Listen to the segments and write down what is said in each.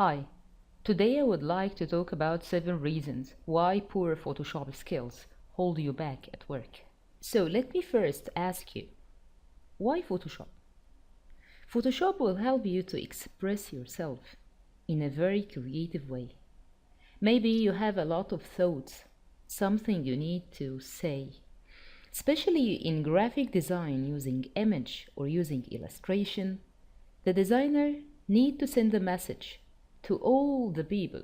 Hi, today I would like to talk about 7 reasons why poor Photoshop skills hold you back at work. So let me first ask you, why Photoshop? Photoshop will help you to express yourself in a very creative way. Maybe you have a lot of thoughts, something you need to say, especially in graphic design using image or using illustration. The designer need to send a message to all the people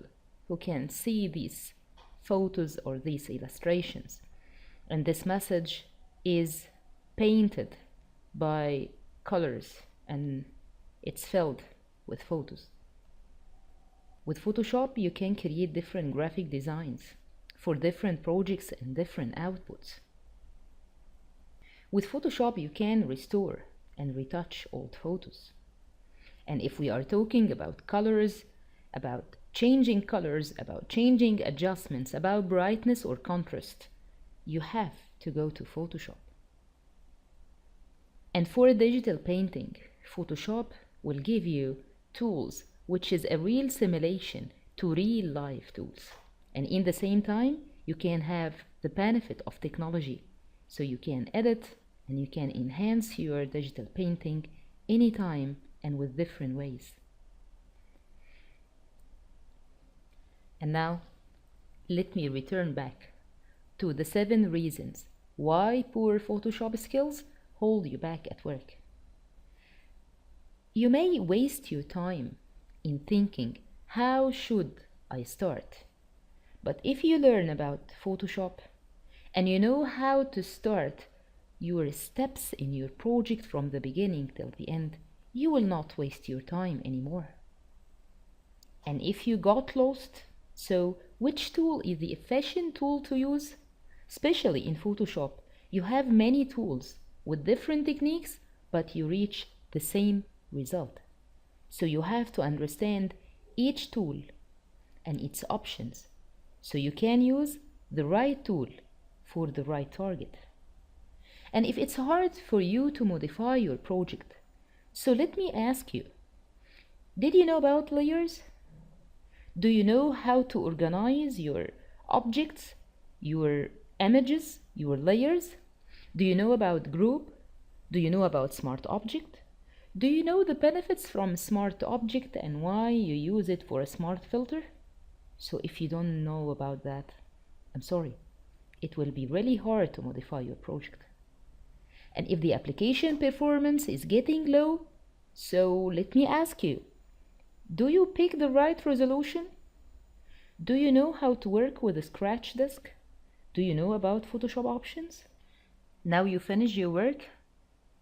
who can see these photos or these illustrations. And this message is painted by colors and it's filled with photos. With Photoshop, you can create different graphic designs for different projects and different outputs. With Photoshop, you can restore and retouch old photos. And if we are talking about colors, about changing adjustments, about brightness or contrast, you have to go to Photoshop. And for digital painting, Photoshop will give you tools which is a real simulation to real life tools. And in the same time, you can have the benefit of technology. So you can edit and you can enhance your digital painting anytime and with different ways. And now, let me return back to the 7 reasons why poor Photoshop skills hold you back at work. You may waste your time in thinking, how should I start? But if you learn about Photoshop and you know how to start your steps in your project from the beginning till the end, you will not waste your time anymore. And if you got lost, so which tool is the efficient tool to use? Especially in Photoshop, you have many tools with different techniques, but you reach the same result. So you have to understand each tool and its options, so you can use the right tool for the right target. And if it's hard for you to modify your project, so let me ask you, did you know about layers? Do you know how to organize your objects, your images, your layers? Do you know about group? Do you know about smart object? Do you know the benefits from smart object and why you use it for a smart filter? So if you don't know about that, I'm sorry. It will be really hard to modify your project. And if the application performance is getting low, so let me ask you, do you pick the right resolution? Do you know how to work with a scratch disk? Do you know about Photoshop options? Now you finish your work,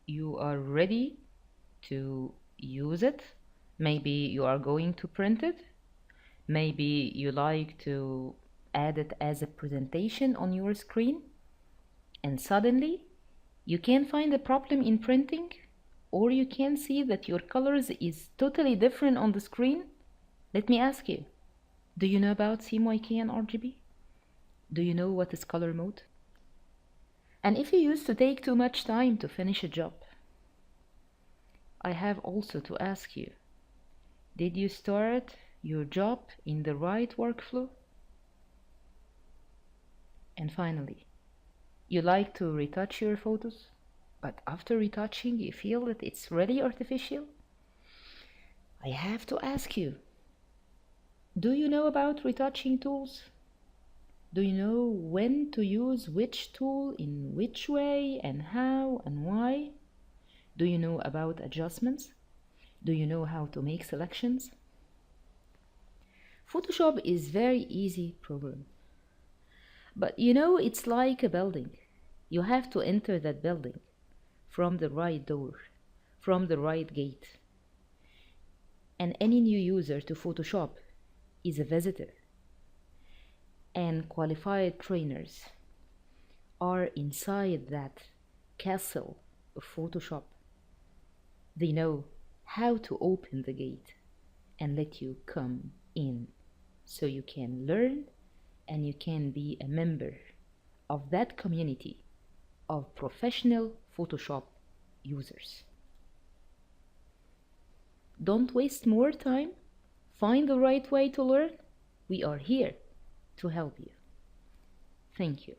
you are ready to use it. Maybe you are going to print it. Maybe you like to add it as a presentation on your screen. And suddenly you can find a problem in printing, or you can see that your colors is totally different on the screen. Let me ask you, do you know about CMYK and RGB? Do you know what is color mode? And if you used to take too much time to finish a job, I have also to ask you, did you start your job in the right workflow? And finally, you like to retouch your photos, but after retouching you feel that it's really artificial? I have to ask you, do you know about retouching tools? Do you know when to use which tool in which way and how and why? Do you know about adjustments? Do you know how to make selections? Photoshop is very easy program. But you know, it's like a building. You have to enter that building from the right door, from the right gate. And any new user to Photoshop is a visitor. And qualified trainers are inside that castle of Photoshop. They know how to open the gate and let you come in, so you can learn and you can be a member of that community of professional Photoshop users. Don't waste more time find the right way to learn, we are here to help you. Thank you.